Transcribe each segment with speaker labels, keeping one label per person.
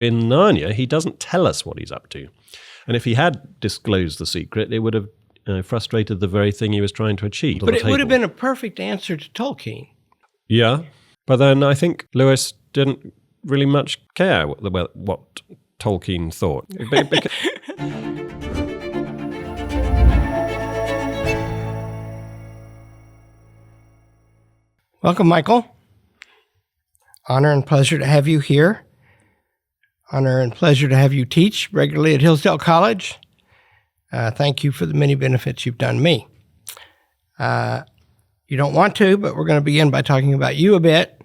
Speaker 1: In Narnia, he doesn't tell us what he's up to. And if he had disclosed the secret, it would have frustrated the very thing he was trying to achieve.
Speaker 2: But it would have been a perfect answer to Tolkien.
Speaker 1: Yeah, but then I think Lewis didn't really much care what Tolkien thought.
Speaker 2: Welcome, Michael. Honor and pleasure to have you here. Honor and pleasure to have you teach regularly at Hillsdale College. Thank you for the many benefits you've done me. You don't want to, but we're going to begin by talking about you a bit.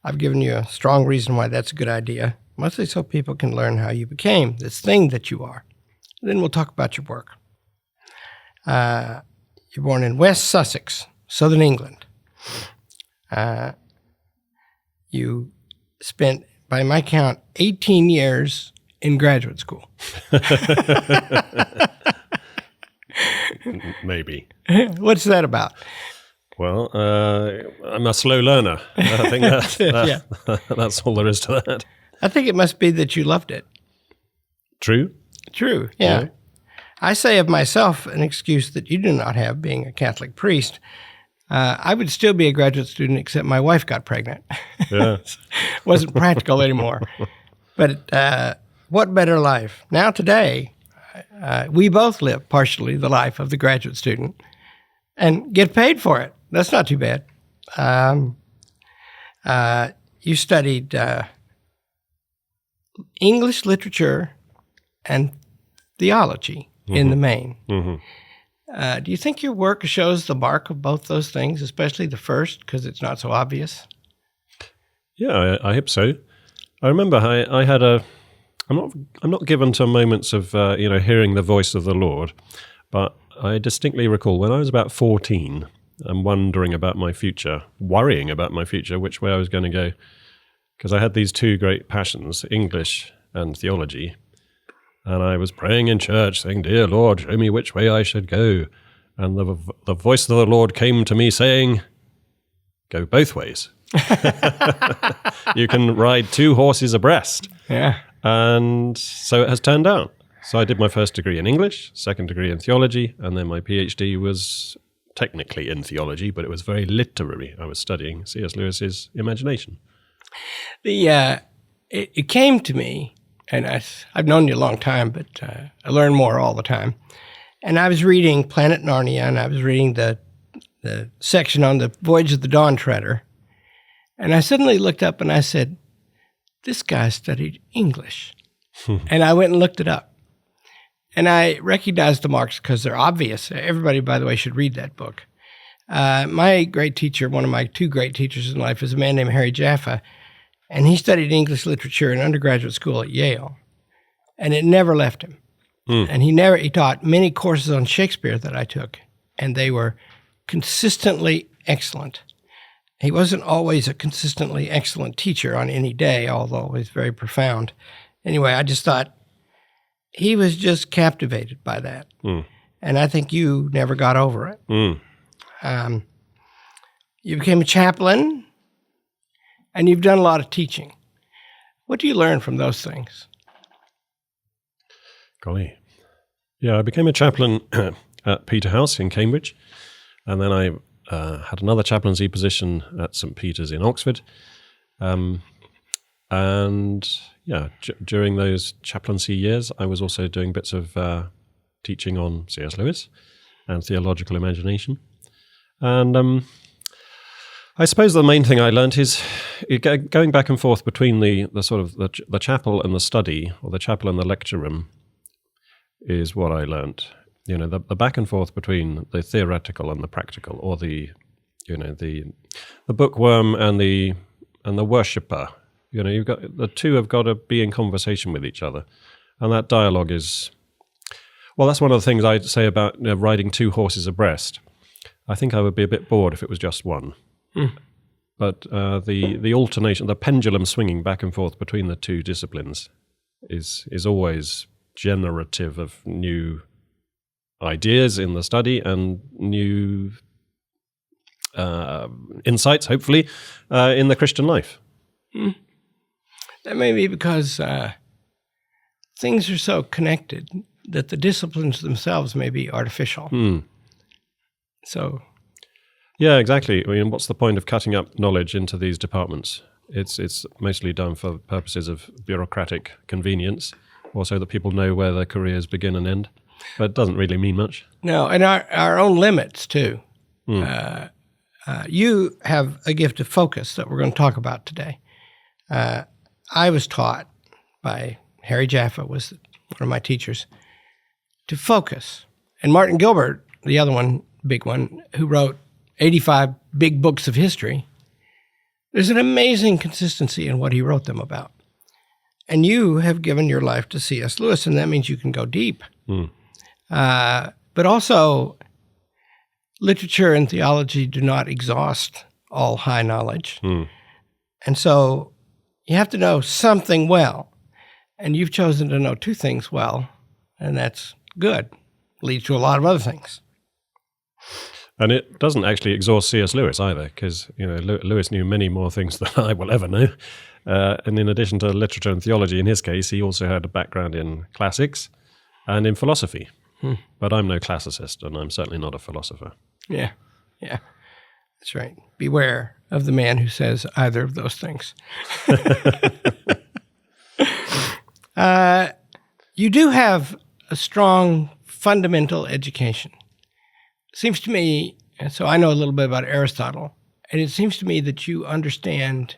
Speaker 2: I've given you a strong reason why that's a good idea, mostly so people can learn how you became this thing that you are. Then we'll talk about your work. You're born in West Sussex, southern England. You spent, by my count, 18 years in graduate school.
Speaker 1: Maybe.
Speaker 2: What's that about?
Speaker 1: Well, I'm a slow learner. I think that's all there is to that.
Speaker 2: I think it must be that you loved it.
Speaker 1: True,
Speaker 2: yeah. I say of myself an excuse that you do not have, being a Catholic priest. I would still be a graduate student, except my wife got pregnant.
Speaker 1: Yeah.
Speaker 2: Wasn't practical anymore. But what better life? Now today, we both live partially the life of the graduate student and get paid for it. That's not too bad. You studied English literature and theology in the main. Mm-hmm. Do you think your work shows the mark of both those things, especially the first, because it's not so obvious?
Speaker 1: Yeah, I hope so. I remember I had I'm not given to moments of hearing the voice of the Lord, but I distinctly recall when I was about 14 and wondering about my future, worrying about my future, which way I was going to go, because I had these two great passions, English and theology. And I was praying in church, saying, "Dear Lord, show me which way I should go." And the voice of the Lord came to me saying, "Go both ways." You can ride two horses abreast.
Speaker 2: Yeah.
Speaker 1: And so it has turned out. So I did my first degree in English, second degree in theology, and then my PhD was technically in theology, but it was very literary. I was studying C.S. Lewis's imagination.
Speaker 2: It came to me, and I've known you a long time, but I learn more all the time. And I was reading Planet Narnia, and I was reading the section on the Voyage of the Dawn Treader. And I suddenly looked up and I said, this guy studied English. And I went and looked it up. And I recognized the marks because they're obvious. Everybody, by the way, should read that book. My great teacher, one of my two great teachers in life, is a man named Harry Jaffa. And he studied English literature in undergraduate school at Yale. And it never left him. And he taught many courses on Shakespeare that I took. And they were consistently excellent. He wasn't always a consistently excellent teacher on any day, although he was very profound. Anyway, I just thought he was just captivated by that. And I think you never got over it. You became a chaplain, and you've done a lot of teaching. What do you learn from those things?
Speaker 1: Golly. Yeah, I became a chaplain at Peterhouse in Cambridge, and then I had another chaplaincy position at St. Peter's in Oxford. During those chaplaincy years, I was also doing bits of teaching on C.S. Lewis and theological imagination. And I suppose the main thing I learned is going back and forth between the chapel and the study, or the chapel and the lecture room, is what I learned. You know, the back and forth between the theoretical and the practical, or the bookworm and the worshipper. You know, you've got the two have got to be in conversation with each other, and that dialogue is. Well, that's one of the things I'd say about riding two horses abreast. I think I would be a bit bored if it was just one. But the alternation, the pendulum swinging back and forth between the two disciplines, is always generative of new ideas in the study and new insights, hopefully, in the Christian life.
Speaker 2: That may be because things are so connected that the disciplines themselves may be artificial. So,
Speaker 1: yeah, exactly. I mean, what's the point of cutting up knowledge into these departments? It's mostly done for purposes of bureaucratic convenience, or so that people know where their careers begin and end. But it doesn't really mean much.
Speaker 2: No, and our own limits, too. You have a gift of focus that we're going to talk about today. I was taught by Harry Jaffa, was one of my teachers, to focus. And Martin Gilbert, the other one, big one, who wrote 85 big books of history, there's an amazing consistency in what he wrote them about. And you have given your life to C.S. Lewis, and that means you can go deep. But also, literature and theology do not exhaust all high knowledge. And so you have to know something well. And you've chosen to know two things well, and that's good. Leads to a lot of other things.
Speaker 1: And it doesn't actually exhaust C.S. Lewis either, because Lewis knew many more things than I will ever know. And in addition to literature and theology, in his case, he also had a background in classics and in philosophy. But I'm no classicist, and I'm certainly not a philosopher.
Speaker 2: Yeah, that's right. Beware of the man who says either of those things. You do have a strong fundamental education. It seems to me, and so I know a little bit about Aristotle, and it seems to me that you understand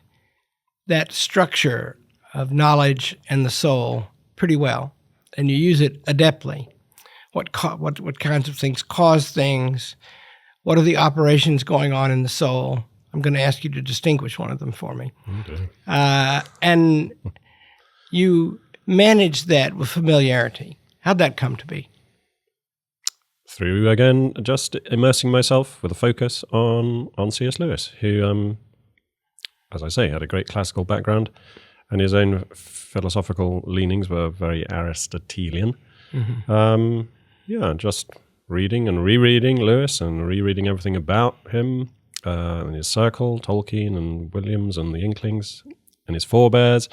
Speaker 2: that structure of knowledge and the soul pretty well, and you use it adeptly. What kinds of things cause things? What are the operations going on in the soul? I'm going to ask you to distinguish one of them for me.
Speaker 1: Okay.
Speaker 2: And you manage that with familiarity. How'd that come to be?
Speaker 1: Through, again, just immersing myself with a focus on C.S. Lewis, who, as I say, had a great classical background, and his own philosophical leanings were very Aristotelian. Just reading and rereading Lewis and rereading everything about him and his circle, Tolkien and Williams and the Inklings and his forebears.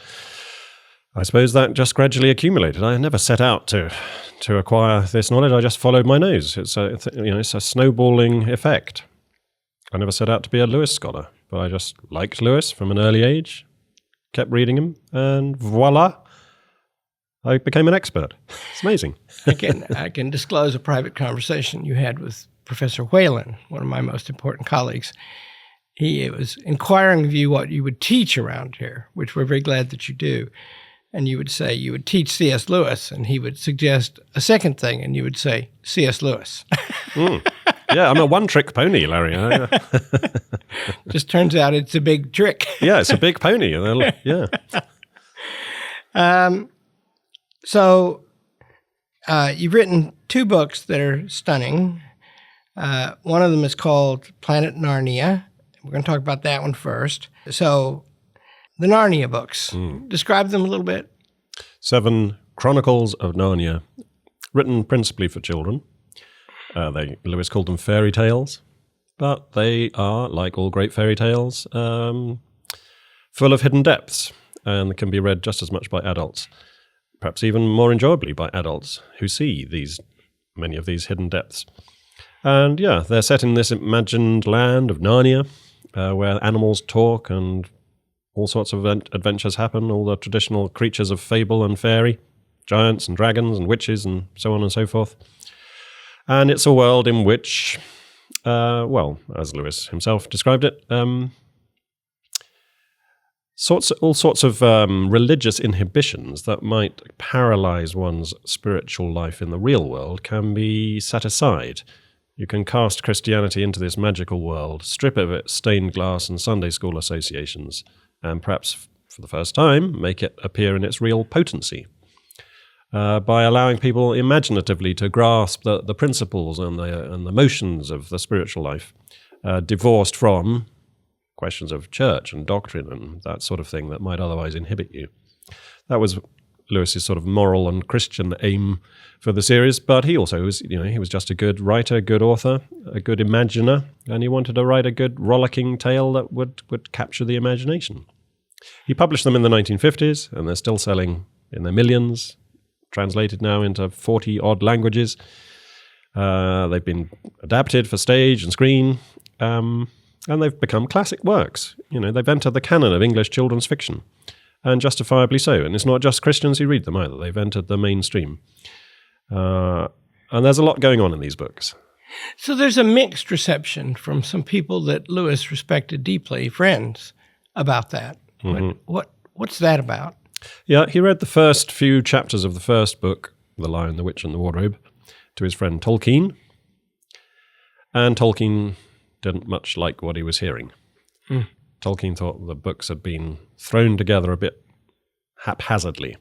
Speaker 1: I suppose that just gradually accumulated. I never set out to acquire this knowledge. I just followed my nose. It's a snowballing effect. I never set out to be a Lewis scholar, but I just liked Lewis from an early age, kept reading him, and voila, I became an expert. It's amazing.
Speaker 2: I can disclose a private conversation you had with Professor Whalen, one of my most important colleagues. He was inquiring of you what you would teach around here, which we're very glad that you do. And you would say you would teach C.S. Lewis, and he would suggest a second thing, and you would say C.S. Lewis.
Speaker 1: Yeah, I'm a one-trick pony, Larry.
Speaker 2: Just turns out it's a big trick.
Speaker 1: Yeah, it's a big pony. Yeah.
Speaker 2: So you've written two books that are stunning. One of them is called Planet Narnia. We're going to talk about that one first. So the Narnia books, describe them a little bit.
Speaker 1: 7 Chronicles of Narnia, written principally for children. Lewis called them fairy tales, but they are, like all great fairy tales, full of hidden depths, and can be read just as much by adults, perhaps even more enjoyably by adults who see many of these hidden depths. And yeah, they're set in this imagined land of Narnia, where animals talk and all sorts of adventures happen, all the traditional creatures of fable and fairy, giants and dragons and witches and so on and so forth. And it's a world in which, as Lewis himself described it, all sorts of religious inhibitions that might paralyze one's spiritual life in the real world can be set aside. You can cast Christianity into this magical world, strip of its stained glass and Sunday school associations, and perhaps for the first time make it appear in its real potency. By allowing people imaginatively to grasp the principles and the motions of the spiritual life, divorced from questions of church and doctrine and that sort of thing that might otherwise inhibit you. That was Lewis's sort of moral and Christian aim for the series, but he also was, he was just a good writer, good author, a good imaginer, and he wanted to write a good rollicking tale that would capture the imagination. He published them in the 1950s, and they're still selling in their millions, translated now into 40-odd languages. They've been adapted for stage and screen, and they've become classic works. They've entered the canon of English children's fiction, and justifiably so. And it's not just Christians who read them either. They've entered the mainstream. And there's a lot going on in these books.
Speaker 2: So there's a mixed reception from some people that Lewis respected deeply, friends, about that. Mm-hmm. What's that about?
Speaker 1: Yeah, he read the first few chapters of the first book, The Lion, the Witch, and the Wardrobe, to his friend Tolkien. And Tolkien didn't much like what he was hearing. Mm. Tolkien thought the books had been thrown together a bit haphazardly.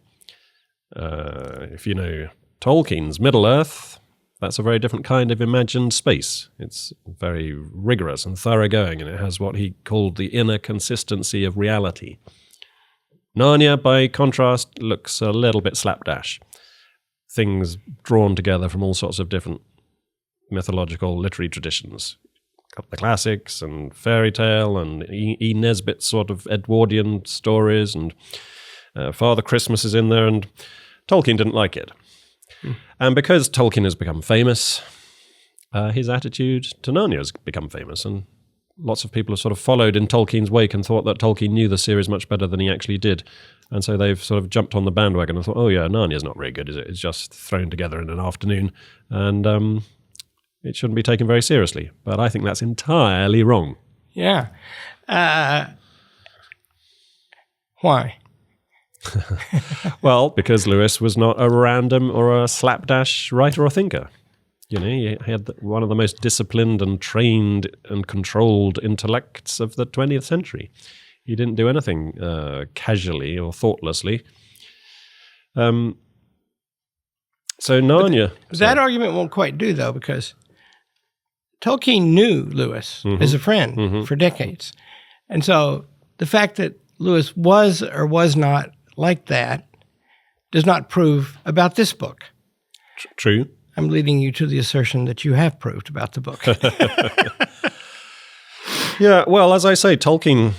Speaker 1: If you know Tolkien's Middle-earth, that's a very different kind of imagined space. It's very rigorous and thoroughgoing, and it has what he called the inner consistency of reality. Narnia, by contrast, looks a little bit slapdash. Things drawn together from all sorts of different mythological literary traditions. Got the classics and fairy tale and E. Nesbit sort of Edwardian stories, and Father Christmas is in there, and Tolkien didn't like it. And because Tolkien has become famous, his attitude to Narnia has become famous, and lots of people have sort of followed in Tolkien's wake and thought that Tolkien knew the series much better than he actually did. And so they've sort of jumped on the bandwagon and thought, oh yeah, Narnia's not very good, is it? It's just thrown together in an afternoon, and it shouldn't be taken very seriously. But I think that's entirely wrong.
Speaker 2: Yeah. Why?
Speaker 1: Well, because Lewis was not a random or a slapdash writer or thinker. He had one of the most disciplined and trained and controlled intellects of the 20th century. He didn't do anything casually or thoughtlessly. So Narnia...
Speaker 2: But that argument won't quite do, though, because Tolkien knew Lewis as a friend for decades. And so the fact that Lewis was or was not like that does not prove about this book.
Speaker 1: True.
Speaker 2: I'm leading you to the assertion that you have proved about the book.
Speaker 1: Yeah, well, as I say, Tolkien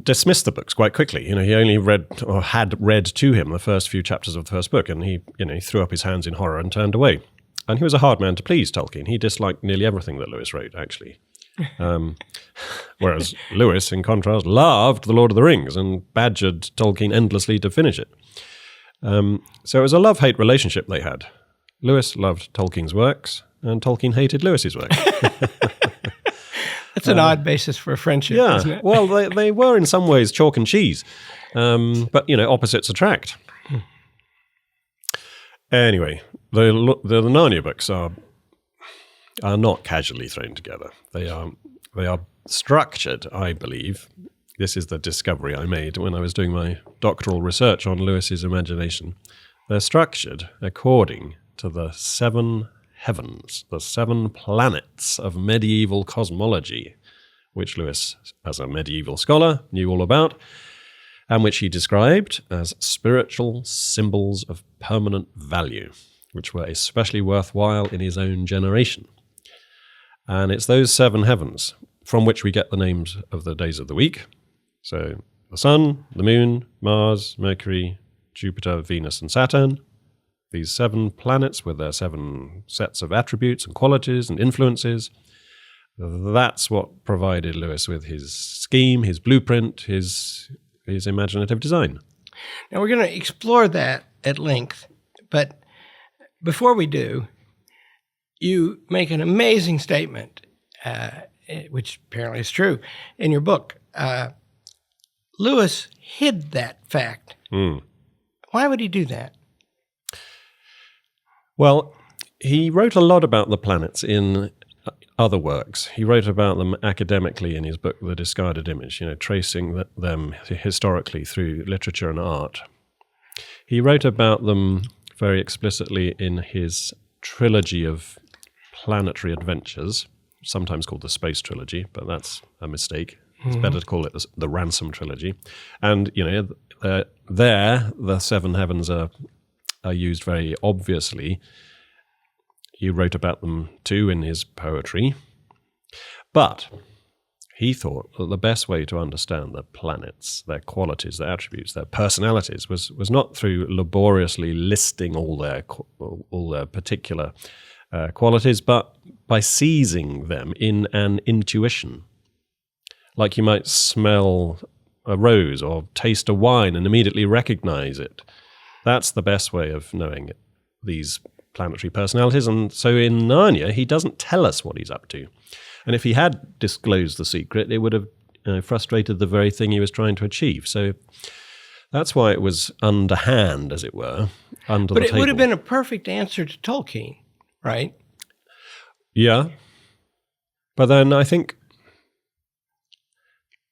Speaker 1: dismissed the books quite quickly. He only read or had read to him the first few chapters of the first book, and he threw up his hands in horror and turned away. And he was a hard man to please, Tolkien. He disliked nearly everything that Lewis wrote, actually. Whereas Lewis, in contrast, loved The Lord of the Rings and badgered Tolkien endlessly to finish it. So it was a love-hate relationship they had. Lewis loved Tolkien's works, and Tolkien hated Lewis's work.
Speaker 2: That's an odd basis for a friendship, isn't it?
Speaker 1: Well, they were in some ways chalk and cheese, but opposites attract. Anyway, the Narnia books are not casually thrown together. They are structured, I believe. This is the discovery I made when I was doing my doctoral research on Lewis's imagination. They're structured according to the 7 heavens, the 7 planets of medieval cosmology, which Lewis, as a medieval scholar, knew all about, and which he described as spiritual symbols of permanent value, which were especially worthwhile in his own generation. And it's those 7 heavens from which we get the names of the days of the week. So the Sun, the Moon, Mars, Mercury, Jupiter, Venus, and Saturn. These 7 planets with their 7 sets of attributes and qualities and influences. That's what provided Lewis with his scheme, his blueprint, his imaginative design.
Speaker 2: Now we're going to explore that at length, but before we do, you make an amazing statement, which apparently is true, in your book. Lewis hid that fact. Why would he do that?
Speaker 1: Well, he wrote a lot about the planets in other works. He wrote about them academically in his book, The Discarded Image, tracing them historically through literature and art. He wrote about them very explicitly in his trilogy of planetary adventures, sometimes called the Space Trilogy, but that's a mistake. It's better to call it the Ransom Trilogy. And, there, the 7 heavens are used very obviously. He wrote about them too in his poetry. But he thought that the best way to understand the planets, their qualities, their attributes, their personalities, was not through laboriously listing all their particular qualities, but by seizing them in an intuition. Like you might smell a rose or taste a wine and immediately recognize it. That's the best way of knowing these planetary personalities. And so in Narnia, he doesn't tell us what he's up to. And if he had disclosed the secret, it would have frustrated the very thing he was trying to achieve. So that's why it was underhand, as it were, under the table.
Speaker 2: But it would have been a perfect answer to Tolkien, right?
Speaker 1: Yeah. But then I think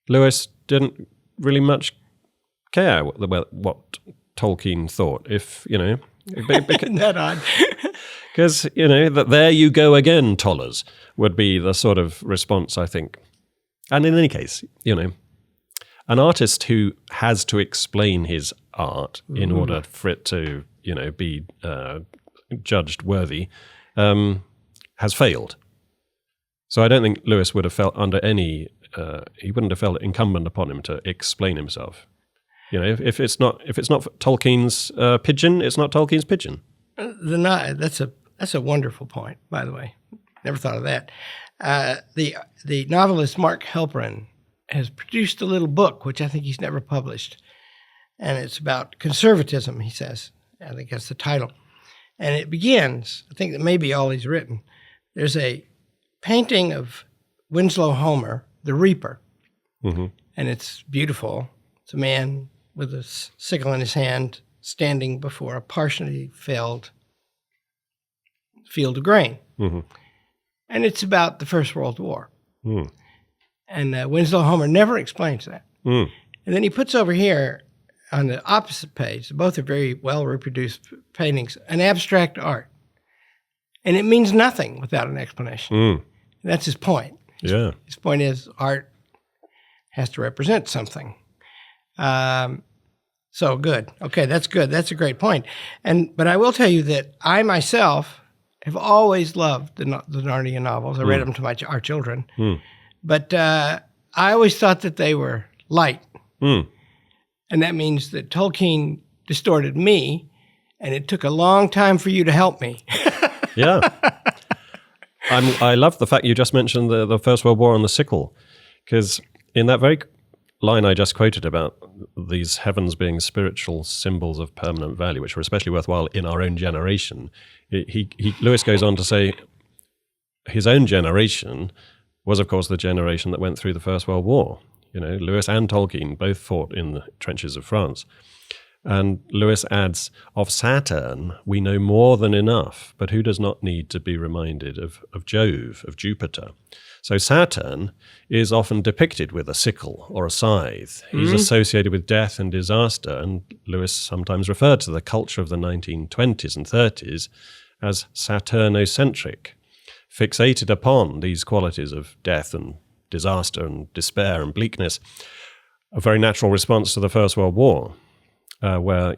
Speaker 1: Lewis didn't really much care what Tolkien thought. If,
Speaker 2: Isn't that odd?
Speaker 1: Because, that there you go again, Tollers, would be the sort of response, I think. And in any case, an artist who has to explain his art in order for it to, be judged worthy, has failed. So I don't think Lewis would have felt under any, he wouldn't have felt it incumbent upon him to explain himself. If it's not Tolkien's pigeon, it's not Tolkien's pigeon.
Speaker 2: That's a wonderful point, by the way. Never thought of that. The novelist Mark Helprin has produced a little book, which I think he's never published, and it's about conservatism, he says. I think that's the title. And it begins, I think that may be all he's written. There's a painting of Winslow Homer, the Reaper, and it's beautiful. It's a man with a sickle in his hand standing before a partially felled field of grain. And it's about the First World War. And Winslow Homer never explains that. And then he puts over here on the opposite page, both are very well reproduced paintings, an abstract art. And it means nothing without an explanation. That's his point. His point is art has to represent something. So good. Okay, that's good. That's a great point. But I will tell you that I myself have always loved the Narnia novels. I read them to our children. But I always thought that they were light. And that means that Tolkien distorted me, and it took a long time for you to help me.
Speaker 1: Yeah. I love the fact you just mentioned the First World War and the sickle, because in that very line I just quoted about these heavens being spiritual symbols of permanent value, which are especially worthwhile in our own generation, Lewis goes on to say his own generation was, of course, the generation that went through the First World War. Lewis and Tolkien both fought in the trenches of France. And Lewis adds, of Saturn, we know more than enough, but who does not need to be reminded of Jove, of Jupiter? So Saturn is often depicted with a sickle or a scythe. He's associated with death and disaster, and Lewis sometimes referred to the culture of the 1920s and 30s as Saturnocentric, fixated upon these qualities of death and disaster and despair and bleakness, a very natural response to the First World War. Where,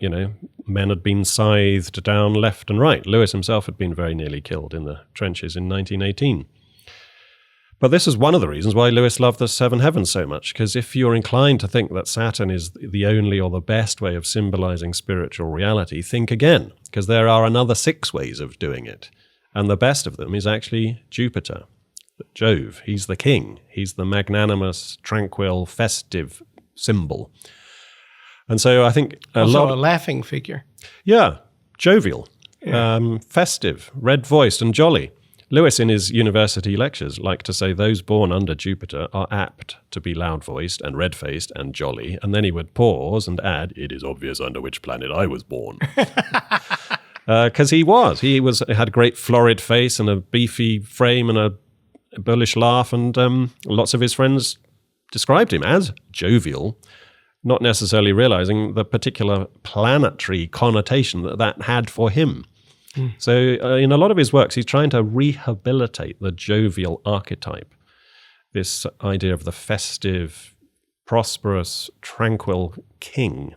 Speaker 1: men had been scythed down left and right. Lewis himself had been very nearly killed in the trenches in 1918. But this is one of the reasons why Lewis loved the Seven Heavens so much, because if you're inclined to think that Saturn is the only or the best way of symbolizing spiritual reality, think again, because there are another 6 ways of doing it. And the best of them is actually Jupiter, Jove. He's the king. He's the magnanimous, tranquil, festive symbol. And so I think
Speaker 2: a laughing figure.
Speaker 1: Yeah, jovial, festive, red-voiced and jolly. Lewis in his university lectures liked to say those born under Jupiter are apt to be loud-voiced and red-faced and jolly, and then he would pause and add, it is obvious under which planet I was born. Because he had a great florid face and a beefy frame and a bullish laugh, and lots of his friends described him as jovial, not necessarily realizing the particular planetary connotation that had for him. So in a lot of his works, he's trying to rehabilitate the jovial archetype, this idea of the festive, prosperous, tranquil king,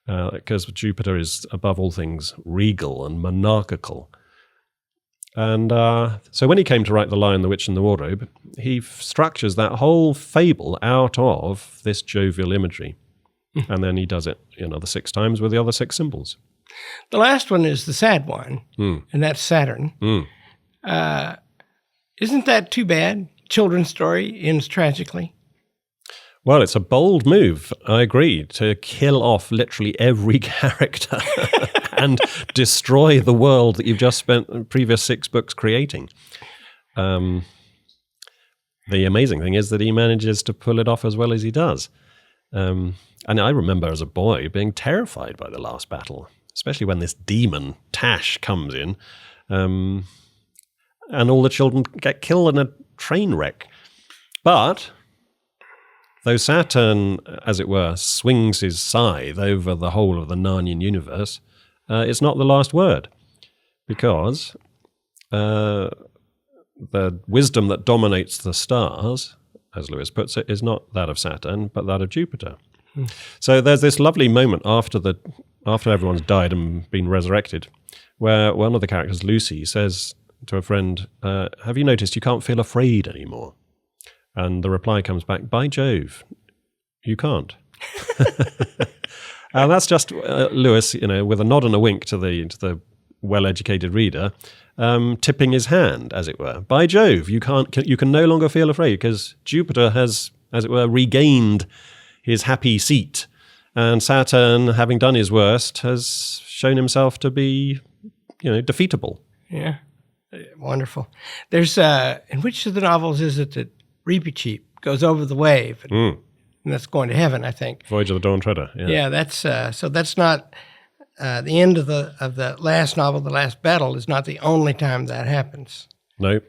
Speaker 1: because Jupiter is, above all things, regal and monarchical. And so when he came to write The Lion, the Witch, and the Wardrobe, he structures that whole fable out of this jovial imagery. And then he does it the 6 times with the other 6 symbols.
Speaker 2: The last one is the sad one, and that's Saturn. Isn't that too bad? Children's story ends tragically.
Speaker 1: Well, it's a bold move, I agree, to kill off literally every character and destroy the world that you've just spent the previous 6 books creating. The amazing thing is that he manages to pull it off as well as he does. And I remember as a boy being terrified by the last battle, especially when this demon, Tash, comes in, and all the children get killed in a train wreck. But though Saturn, as it were, swings his scythe over the whole of the Narnian universe, it's not the last word, because the wisdom that dominates the stars, as Lewis puts it, is not that of Saturn, but that of Jupiter. So there's this lovely moment after everyone's died and been resurrected, where one of the characters, Lucy, says to a friend, have you noticed you can't feel afraid anymore? And the reply comes back, by Jove, you can't. And that's just Lewis, with a nod and a wink to the well-educated reader, tipping his hand, as it were. By Jove, you can no longer feel afraid, because Jupiter has, as it were, regained his happy seat, and Saturn, having done his worst, has shown himself to be, defeatable.
Speaker 2: Yeah, wonderful. There's in which of the novels is it that Reepicheep goes over the wave, and that's going to heaven, I think.
Speaker 1: Voyage of the Dawn Treader.
Speaker 2: Yeah, that's so that's not the end of the last novel. The last battle is not the only time that happens.
Speaker 1: No,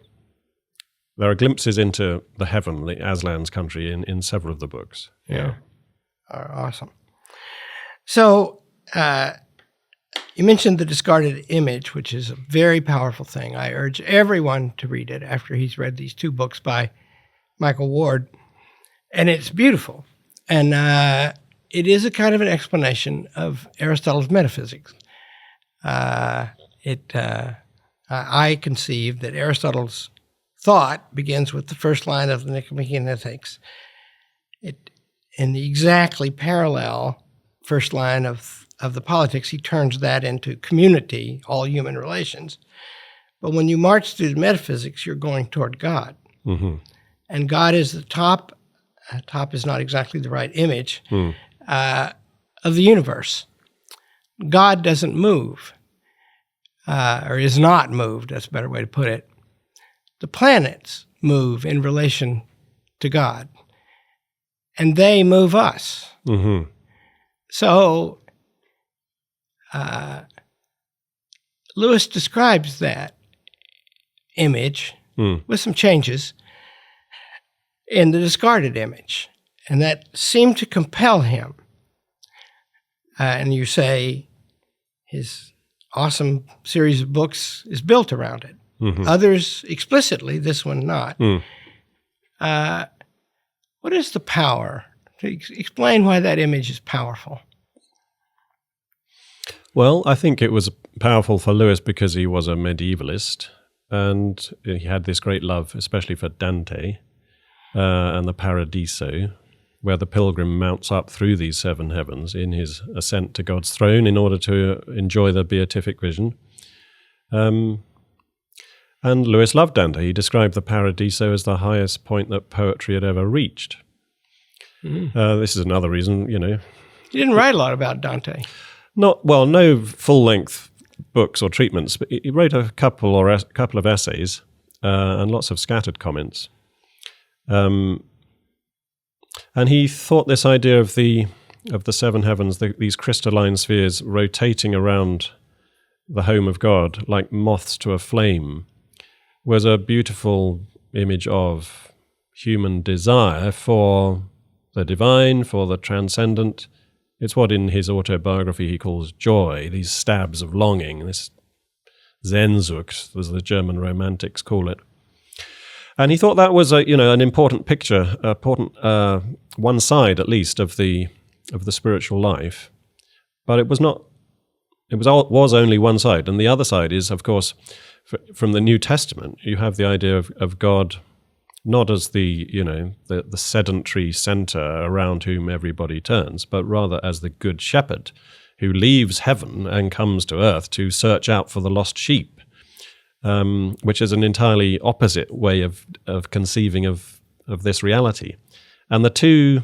Speaker 1: there are glimpses into the heavenly Aslan's country in several of the books.
Speaker 2: Yeah, awesome. So you mentioned The Discarded Image, which is a very powerful thing. I urge everyone to read it after he's read these 2 books by Michael Ward, and it's beautiful. And it is a kind of an explanation of Aristotle's metaphysics. I conceive that Aristotle's thought begins with the first line of the Nicomachean Ethics. In the exactly parallel first line of the Politics, he turns that into community, all human relations. But when you march through the metaphysics, you're going toward God. Mm-hmm. And God is the top. Top is not exactly the right image of the universe. God doesn't move, or is not moved. That's a better way to put it. The planets move in relation to God, and they move us. Mm-hmm. So Lewis describes that image with some changes in The Discarded Image, and that seemed to compel him. And you say his awesome series of books is built around it. Mm-hmm. Others explicitly, this one not. What is the power? Explain why that image is powerful.
Speaker 1: Well, I think it was powerful for Lewis because he was a medievalist, and he had this great love, especially for Dante, and the Paradiso, where the pilgrim mounts up through these 7 heavens in his ascent to God's throne in order to enjoy the beatific vision. And Lewis loved Dante. He described the Paradiso as the highest point that poetry had ever reached. This is another reason,
Speaker 2: He didn't write a lot about Dante.
Speaker 1: No full-length books or treatments, but he wrote a couple of essays and lots of scattered comments. And he thought this idea of the 7 heavens, these crystalline spheres rotating around the home of God like moths to a flame, was a beautiful image of human desire for the divine, for the transcendent. It's what in his autobiography he calls joy, these stabs of longing, this Sehnsucht, as the German romantics call it. And he thought that was an important picture, one side at least of the spiritual life. But it was not was only one side, and the other side is, of course, from the New Testament. You have the idea of God not as the sedentary center around whom everybody turns, but rather as the good shepherd who leaves heaven and comes to earth to search out for the lost sheep, which is an entirely opposite way of conceiving of this reality. And the two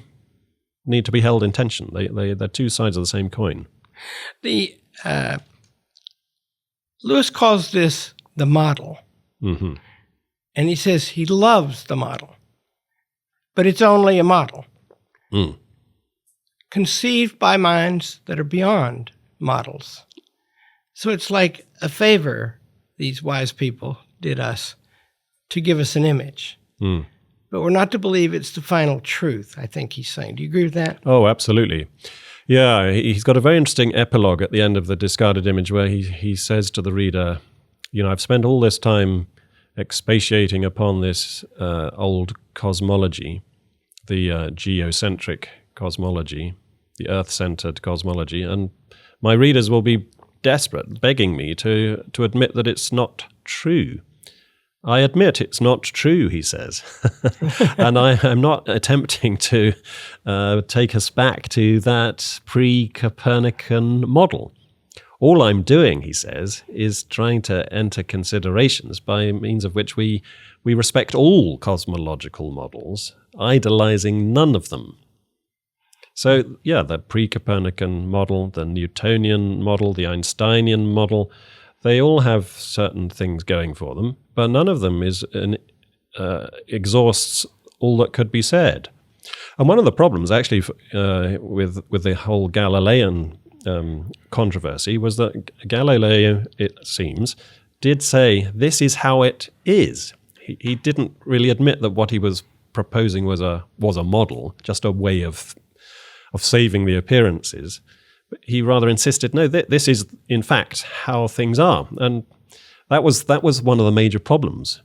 Speaker 1: need to be held in tension. They're two sides of the same coin.
Speaker 2: Lewis calls this the model.
Speaker 1: Mm-hmm.
Speaker 2: And he says he loves the model, but it's only a model. Conceived by minds that are beyond models. So it's like a favor these wise people did us to give us an image. But we're not to believe it's the final truth, I think he's saying. Do you agree with that?
Speaker 1: Oh, absolutely. Yeah, he's got a very interesting epilogue at the end of The Discarded Image where he says to the reader, I've spent all this time expatiating upon this old cosmology, the geocentric cosmology, the earth-centered cosmology, and my readers will be desperate, begging me to admit that it's not true. I admit it's not true, he says. And I am not attempting to take us back to that pre-Copernican model. All I'm doing, he says, is trying to enter considerations by means of which we respect all cosmological models, idolizing none of them. So, yeah, the pre-Copernican model, the Newtonian model, the Einsteinian model, they all have certain things going for them, but none of them exhausts all that could be said. And one of the problems, actually, with the whole Galilean controversy was that Galileo, it seems, did say this is how it is. He didn't really admit that what he was proposing was a model, just a way of saving the appearances. But he rather insisted, no, this is in fact how things are, and that was one of the major problems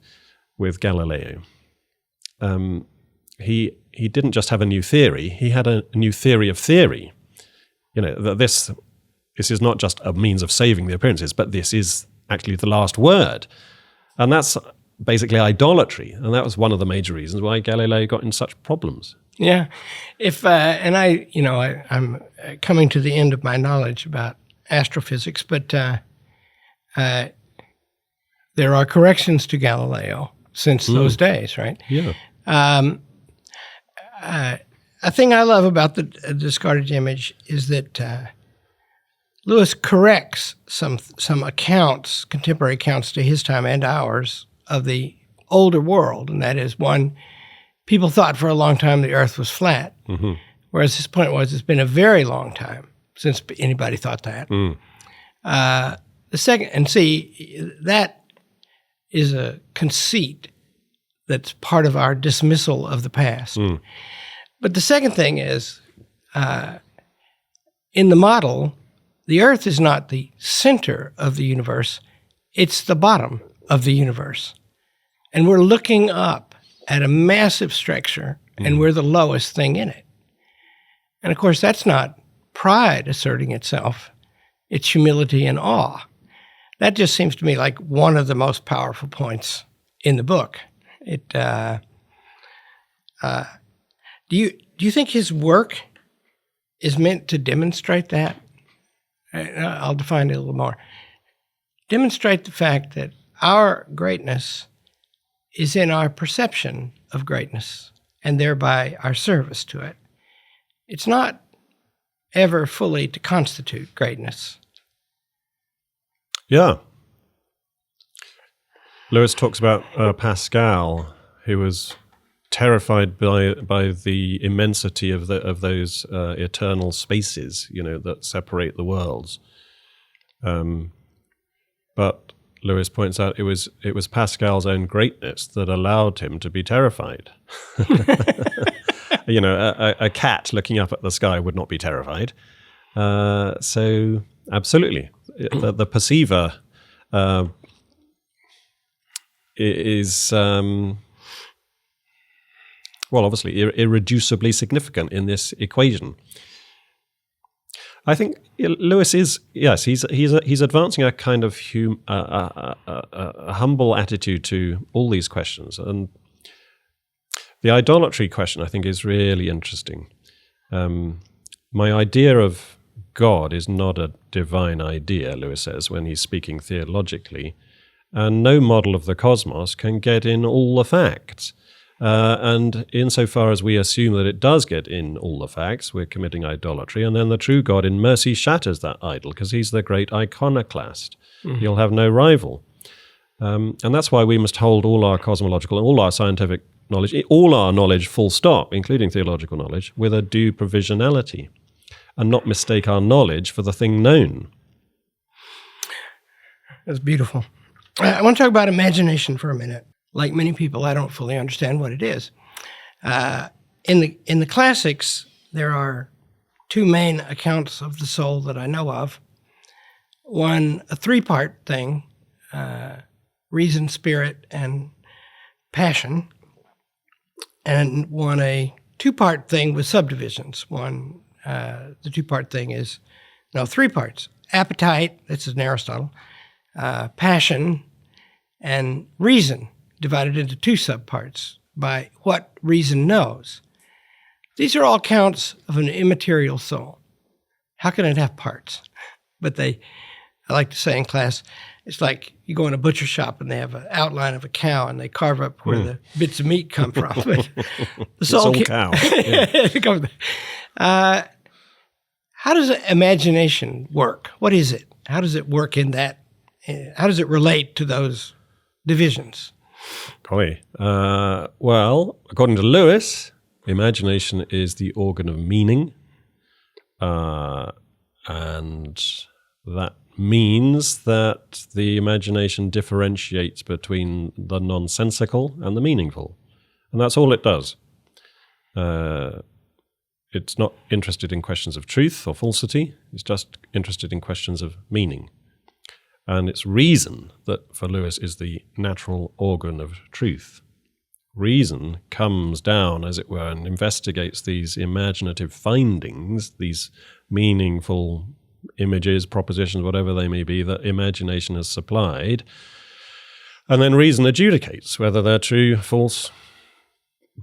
Speaker 1: with Galileo. He didn't just have a new theory; he had a new theory of theory. That this is not just a means of saving the appearances, but this is actually the last word, and that's basically idolatry. And that was one of the major reasons why Galileo got in such problems.
Speaker 2: Yeah, I'm coming to the end of my knowledge about astrophysics, but there are corrections to Galileo since those days, right?
Speaker 1: Yeah.
Speaker 2: A thing I love about the Discarded Image is that Lewis corrects some accounts, contemporary accounts to his time and ours, of the older world, and that is, one, people thought for a long time the Earth was flat, whereas his point was it's been a very long time since anybody thought that. The second, and see, that is a conceit that's part of our dismissal of the past. But the second thing is, in the model, the Earth is not the center of the universe, it's the bottom of the universe. And we're looking up at a massive structure, and we're the lowest thing in it. And of course, that's not pride asserting itself, it's humility and awe. That just seems to me like one of the most powerful points in the book. Do you think his work is meant to demonstrate that? I'll define it a little more. Demonstrate the fact that our greatness is in our perception of greatness, and thereby our service to it. It's not ever fully to constitute greatness.
Speaker 1: Yeah. Lewis talks about Pascal, who was terrified by the immensity of those eternal spaces, that separate the worlds. But Lewis points out it was Pascal's own greatness that allowed him to be terrified. A cat looking up at the sky would not be terrified. So absolutely, the perceiver is obviously irreducibly significant in this equation. I think Lewis is, yes, he's advancing a kind of a humble attitude to all these questions. And the idolatry question, I think, is really interesting. My idea of God is not a divine idea, Lewis says, when he's speaking theologically, and no model of the cosmos can get in all the facts. And insofar as we assume that it does get in all the facts, we're committing idolatry, and then the true God in mercy shatters that idol, because he's the great iconoclast. Mm-hmm. He'll have no rival. And that's why we must hold all our cosmological and all our scientific knowledge, all our knowledge full stop, including theological knowledge, with a due provisionality, and not mistake our knowledge for the thing known.
Speaker 2: That's beautiful. I want to talk about imagination for a minute. Like many people, I don't fully understand what it is. In the classics, there are two main accounts of the soul that I know of. One, a three-part thing, reason, spirit, and passion. And one, a two-part thing with subdivisions. One, the two-part thing is, no, three parts. Appetite, this is in Aristotle, passion, and reason, divided into two subparts by what reason knows. These are all counts of an immaterial soul. How can it have parts? But I like to say in class, it's like you go in a butcher shop and they have an outline of a cow and they carve up where the bits of meat come from. But the soul
Speaker 1: it's all cow.
Speaker 2: Yeah. How does imagination work? What is it? How does it work in that? How does it relate to those divisions?
Speaker 1: Golly. Well, according to Lewis, imagination is the organ of meaning, and that means that the imagination differentiates between the nonsensical and the meaningful, and that's all it does. It's not interested in questions of truth or falsity, it's just interested in questions of meaning. And it's reason that, for Lewis, is the natural organ of truth. Reason comes down, as it were, and investigates these imaginative findings, these meaningful images, propositions, whatever they may be, that imagination has supplied. And then reason adjudicates whether they're true, false,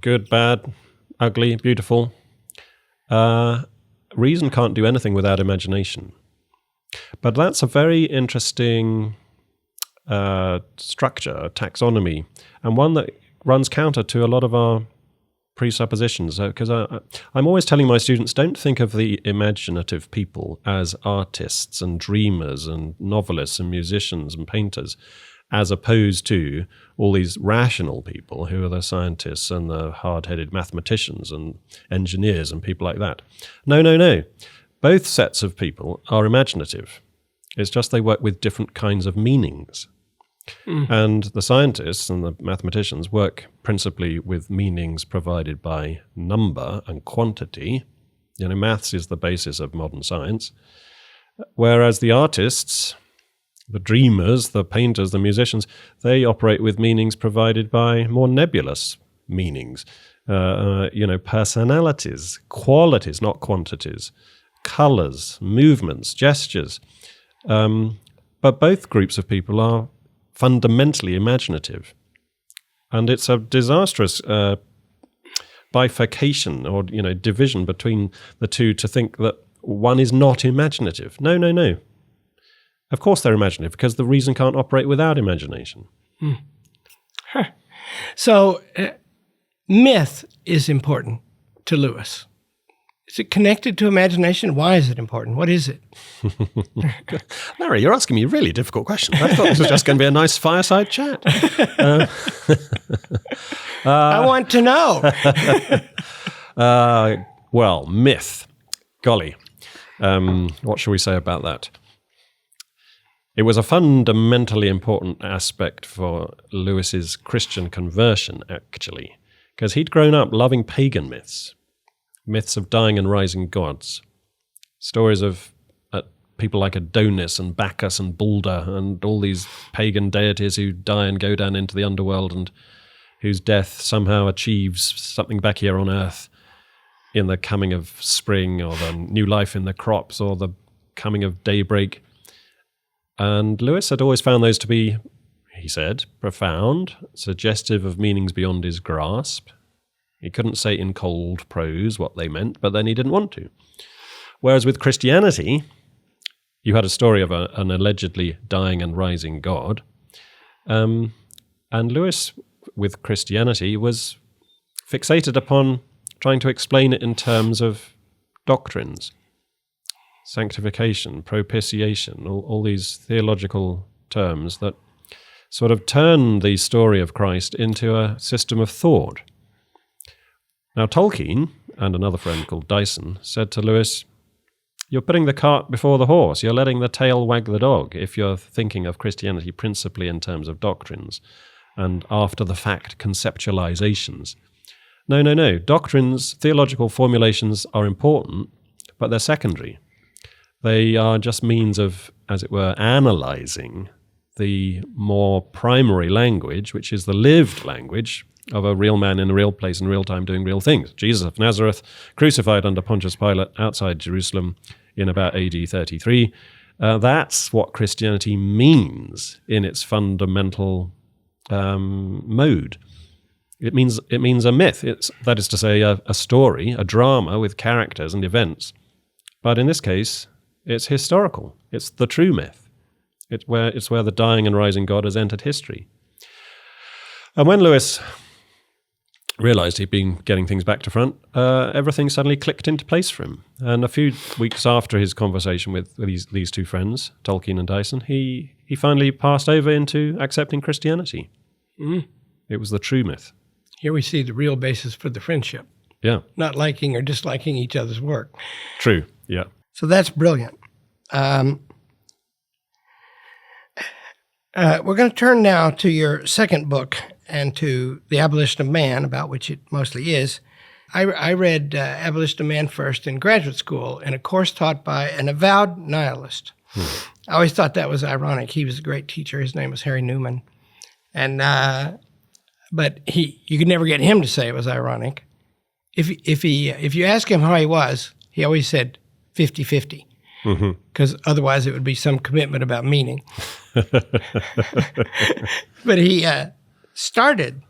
Speaker 1: good, bad, ugly, beautiful. Reason can't do anything without imagination. But that's a very interesting structure, taxonomy, and one that runs counter to a lot of our presuppositions. Because I'm always telling my students, don't think of the imaginative people as artists and dreamers and novelists and musicians and painters, as opposed to all these rational people who are the scientists and the hard-headed mathematicians and engineers and people like that. No. Both sets of people are imaginative. It's just they work with different kinds of meanings. And the scientists and the mathematicians work principally with meanings provided by number and quantity. You know, maths is the basis of modern science. Whereas the artists, the dreamers, the painters, the musicians, they operate with meanings provided by more nebulous meanings. Personalities, qualities, not quantities. Colors, movements, gestures. But both groups of people are fundamentally imaginative. And it's a disastrous bifurcation or, division between the two to think that one is not imaginative. No. Of course they're imaginative because the reason can't operate without imagination.
Speaker 2: Huh. So myth is important to Lewis. Is it connected to imagination? Why is it important? What is it?
Speaker 1: Larry, you're asking me really difficult questions. I thought this was just going to be a nice fireside chat.
Speaker 2: I want to know.
Speaker 1: Well, myth. Golly. What shall we say about that? It was a fundamentally important aspect for Lewis's Christian conversion, actually, because he'd grown up loving pagan myths. Myths of dying and rising gods, stories of people like Adonis and Bacchus and Balder and all these pagan deities who die and go down into the underworld and whose death somehow achieves something back here on earth. in the coming of spring or the new life in the crops or the coming of daybreak. And Lewis had always found those to be, he said, profound, suggestive of meanings beyond his grasp. He couldn't say in cold prose what they meant, but then he didn't want to. Whereas with Christianity, you had a story of an allegedly dying and rising God. And Lewis, with Christianity, was fixated upon trying to explain it in terms of doctrines, sanctification, propitiation, all these theological terms that sort of turn the story of Christ into a system of thought. Now, Tolkien and another friend called Dyson said to Lewis, "You're putting the cart before the horse. You're letting the tail wag the dog if you're thinking of Christianity principally in terms of doctrines and after-the-fact conceptualizations. No. Doctrines, theological formulations are important, but they're secondary. They are just means of, as it were, analyzing the more primary language, which is the lived language of a real man in a real place in real time doing real things. Jesus of Nazareth, crucified under Pontius Pilate outside Jerusalem in about AD 33. That's what Christianity means in its fundamental mode. It means a myth. That is to say, a story, a drama with characters and events. But in this case, it's historical. It's the true myth. It's where the dying and rising God has entered history. And when Lewis realized he'd been getting things back to front, everything suddenly clicked into place for him. And a few weeks after his conversation with these two friends, Tolkien and Dyson, he finally passed over into accepting Christianity. Mm. It was the true myth.
Speaker 2: Here we see the real basis for the friendship.
Speaker 1: Yeah.
Speaker 2: Not liking or disliking each other's work.
Speaker 1: True, yeah.
Speaker 2: So that's brilliant. We're going to turn now to your second book and to The Abolition of Man, about which it mostly is. I read Abolition of Man first in graduate school in a course taught by an avowed nihilist. I always thought that was ironic. He was a great teacher. His name was Harry Newman. But you could never get him to say it was ironic. If you ask him how he was, he always said 50-50. Because otherwise it would be some commitment about meaning. But he started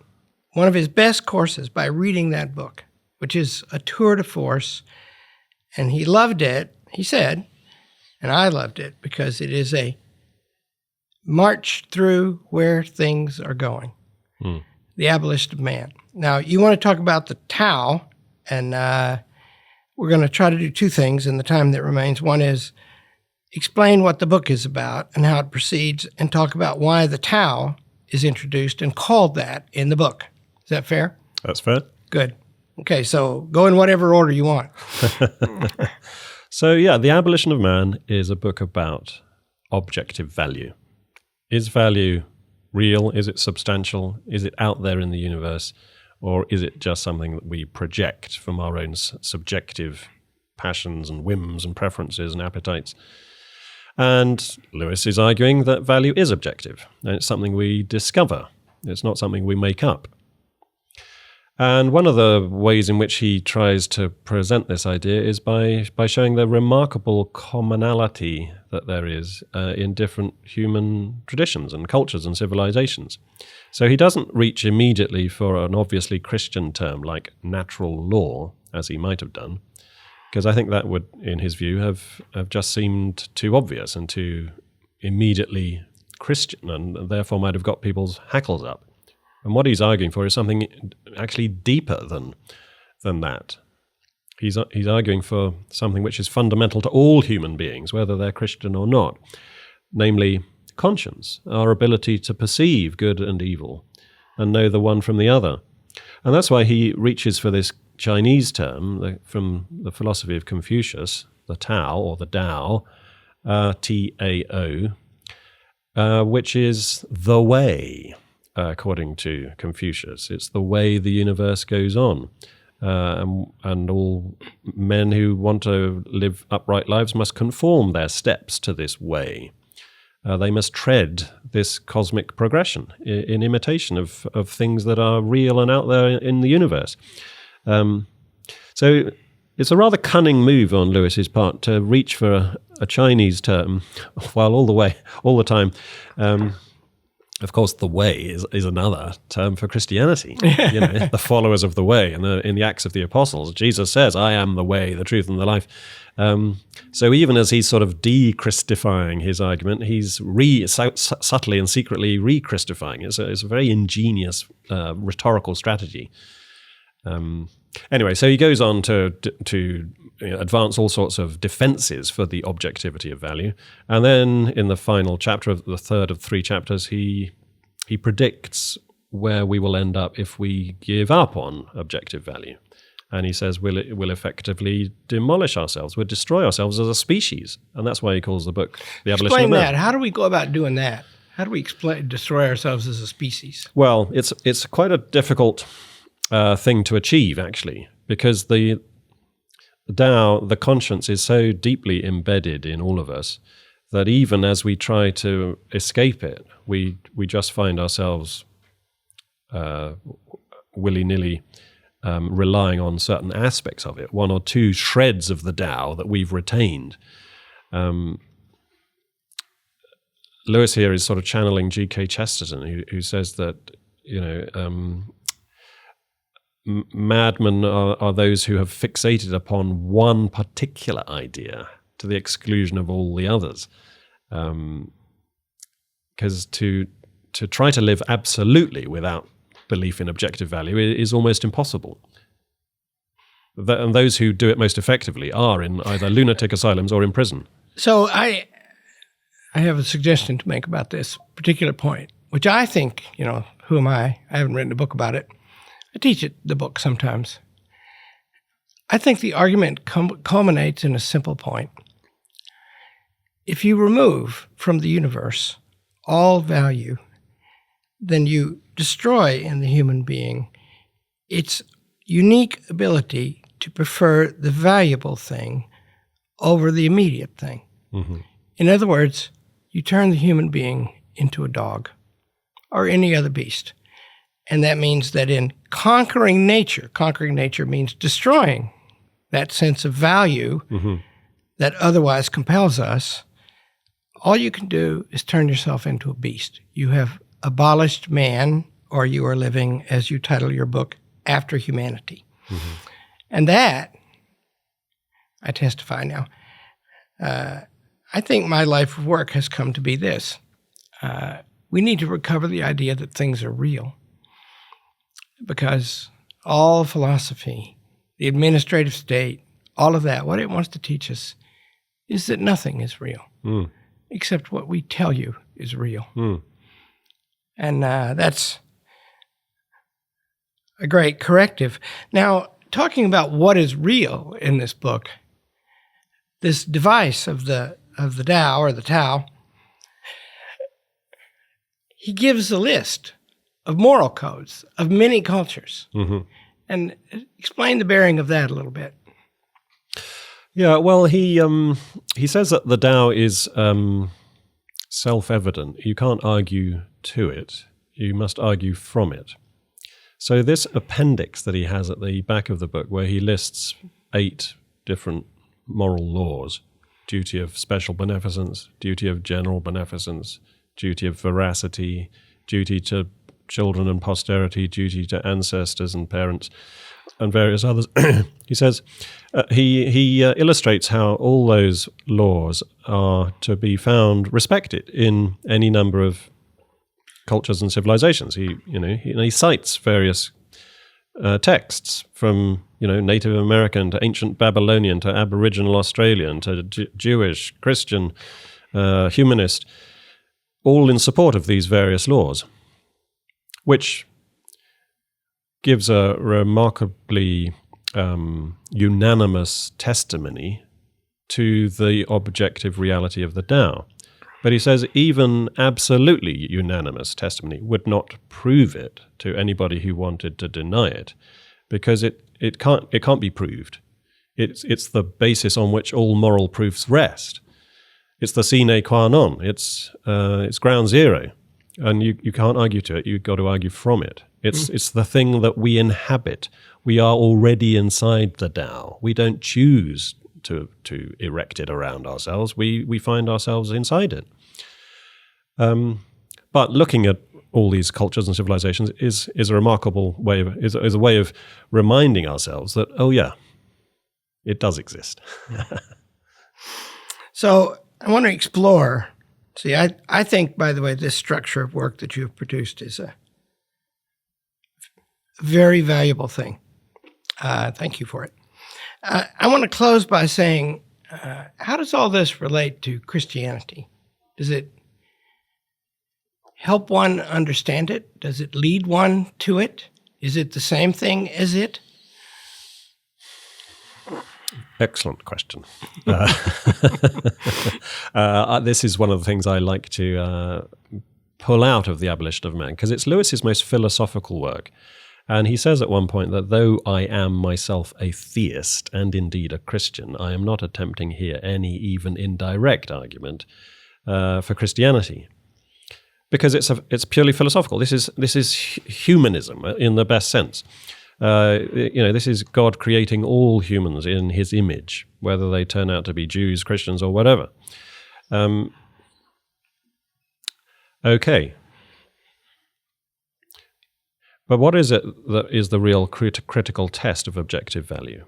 Speaker 2: one of his best courses by reading that book, which is a tour de force, and he loved it, he said, and I loved it because it is a march through where things are going. The Abolition of Man. Now, you want to talk about the Tao, and we're going to try to do two things in the time that remains. One is explain what the book is about and how it proceeds, and talk about why the Tao is introduced and called that in the book. Is that fair?
Speaker 1: That's fair.
Speaker 2: Good. Okay, so go in whatever order you want.
Speaker 1: So, yeah, The Abolition of Man is a book about objective value. Is value real? Is it substantial? Is it out there in the universe? Or is it just something that we project from our own subjective passions and whims and preferences and appetites? And Lewis is arguing that value is objective, and it's something we discover. It's not something we make up. And one of the ways in which he tries to present this idea is by showing the remarkable commonality that there is in different human traditions and cultures and civilizations. So he doesn't reach immediately for an obviously Christian term like natural law, as he might have done, because I think that would, in his view, have just seemed too obvious and too immediately Christian, and therefore might have got people's hackles up. And what he's arguing for is something actually deeper than that. He's arguing for something which is fundamental to all human beings, whether they're Christian or not, namely conscience, our ability to perceive good and evil and know the one from the other. And that's why he reaches for this Chinese term from the philosophy of Confucius, the Tao or the Tao, Tao, which is the way. According to Confucius, it's the way the universe goes on, and all men who want to live upright lives must conform their steps to this way. They must tread this cosmic progression in imitation of things that are real and out there in the universe. So it's a rather cunning move on Lewis's part to reach for a Chinese term, while all the time. Of course, the way is another term for Christianity. The followers of the way. And in the Acts of the Apostles, Jesus says, "I am the way, the truth, and the life." So even as he's sort of de-Christifying his argument, he's subtly and secretly re-Christifying. It's a very ingenious rhetorical strategy. Anyway, so he goes on to advance all sorts of defenses for the objectivity of value. And then in the final chapter, of the third of 3 chapters, he predicts where we will end up if we give up on objective value. And he says we'll effectively demolish ourselves, we'll destroy ourselves as a species. And that's why he calls the book The Abolition of Man.
Speaker 2: Explain that. How do we go about doing that? How do we destroy ourselves as a species?
Speaker 1: Well, it's quite a difficult thing to achieve, actually, because the Tao, the conscience, is so deeply embedded in all of us that even as we try to escape it, we just find ourselves willy-nilly relying on certain aspects of it, 1 or 2 shreds of the Tao that we've retained. Lewis here is sort of channeling G.K. Chesterton, who says that, madmen are those who have fixated upon one particular idea to the exclusion of all the others. Because to try to live absolutely without belief in objective value is almost impossible. And those who do it most effectively are in either lunatic asylums or in prison.
Speaker 2: So I have a suggestion to make about this particular point, which I think, who am I? I haven't written a book about it. I teach the book sometimes. I think the argument culminates in a simple point. If you remove from the universe all value, then you destroy in the human being its unique ability to prefer the valuable thing over the immediate thing. Mm-hmm. In other words, you turn the human being into a dog or any other beast. And that means that in conquering nature means destroying that sense of value that otherwise compels us. All you can do is turn yourself into a beast. You have abolished man, or you are living, as you title your book, after humanity. Mm-hmm. And that, I testify now, I think my life of work has come to be this. We need to recover the idea that things are real. Because all philosophy, the administrative state, all of that, what it wants to teach us is that nothing is real, except what we tell you is real. And that's a great corrective. Now, talking about what is real in this book, this device of the Tao or the Tao, he gives a list of moral codes of many cultures. Mm-hmm. And explain the bearing of that a little bit.
Speaker 1: Yeah, well, he says that the Tao is self-evident. You can't argue to it. You must argue from it. So this appendix that he has at the back of the book, where he lists 8 different moral laws: duty of special beneficence, duty of general beneficence, duty of veracity, duty to children and posterity, duty to ancestors and parents, and various others. He says, he illustrates how all those laws are to be found respected in any number of cultures and civilizations. He cites various texts from Native American to ancient Babylonian to Aboriginal Australian to Jewish, Christian, humanist, all in support of these various laws, which gives a remarkably unanimous testimony to the objective reality of the Tao. But he says even absolutely unanimous testimony would not prove it to anybody who wanted to deny it, because it can't be proved. It's the basis on which all moral proofs rest. It's the sine qua non. It's ground zero. And you can't argue to it. You've got to argue from it. It's the thing that we inhabit. We are already inside the Tao. We don't choose to erect it around ourselves. We find ourselves inside it. But looking at all these cultures and civilizations is a remarkable way of is a way of reminding ourselves that, oh yeah, it does exist.
Speaker 2: So I want to explore. See, I think, by the way, this structure of work that you've produced is a very valuable thing. Thank you for it. I want to close by saying, how does all this relate to Christianity? Does it help one understand it? Does it lead one to it? Is it the same thing as it?
Speaker 1: Excellent question. This is one of the things I like to pull out of The Abolition of Man, because it's Lewis's most philosophical work. And he says at one point that though I am myself a theist and indeed a Christian, I am not attempting here any even indirect argument for Christianity, because it's purely philosophical. This is humanism in the best sense. This is God creating all humans in his image, whether they turn out to be Jews, Christians, or whatever. Okay. But what is it that is the real critical test of objective value?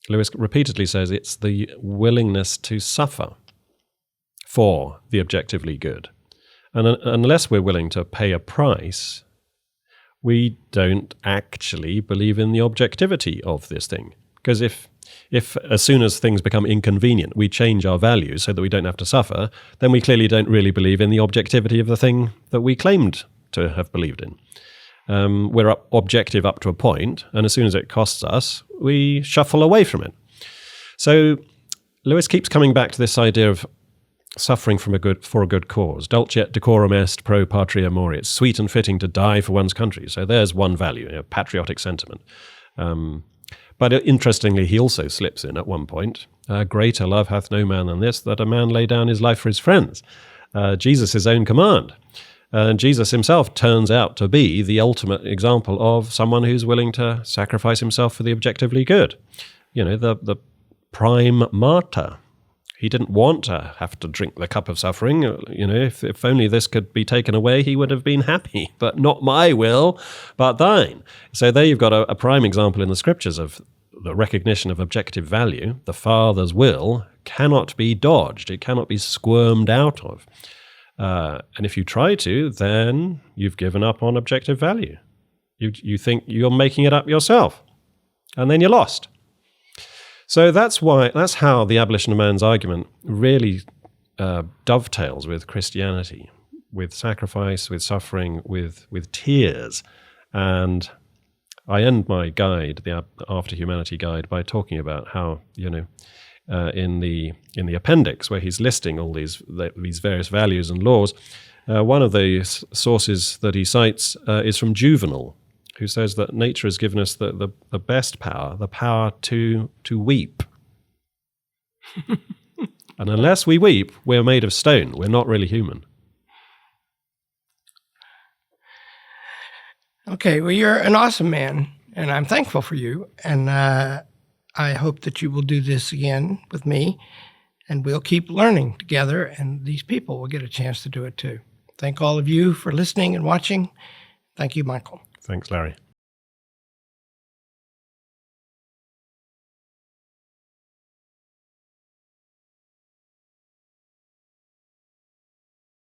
Speaker 1: Lewis repeatedly says it's the willingness to suffer for the objectively good. And unless we're willing to pay a price, we don't actually believe in the objectivity of this thing. Because if as soon as things become inconvenient, we change our values so that we don't have to suffer, then we clearly don't really believe in the objectivity of the thing that we claimed to have believed in. We're objective up to a point, and as soon as it costs us, we shuffle away from it. So Lewis keeps coming back to this idea of suffering for a good cause. Dulce et decorum est pro patria mori. It's sweet and fitting to die for one's country. So there's one value, patriotic sentiment. But interestingly, he also slips in at one point, greater love hath no man than this, that a man lay down his life for his friends. Jesus' own command. And Jesus himself turns out to be the ultimate example of someone who's willing to sacrifice himself for the objectively good. The prime martyr. He didn't want to have to drink the cup of suffering. If only this could be taken away, he would have been happy. But not my will, but thine. So there you've got a prime example in the scriptures of the recognition of objective value. The Father's will cannot be dodged. It cannot be squirmed out of. And if you try to, then you've given up on objective value. You think you're making it up yourself, and then you're lost. So that's how the Abolition of Man's argument really dovetails with Christianity, with sacrifice, with suffering, with tears. And I end my guide, the After Humanity guide, by talking about how, in the appendix, where he's listing all these various values and laws, one of the sources that he cites is from Juvenal, who says that nature has given us the best power, the power to weep. And unless we weep, we're made of stone. We're not really human.
Speaker 2: Okay, well, you're an awesome man, and I'm thankful for you. And I hope that you will do this again with me, and we'll keep learning together, and these people will get a chance to do it too. Thank all of you for listening and watching. Thank you, Michael.
Speaker 1: Thanks, Larry.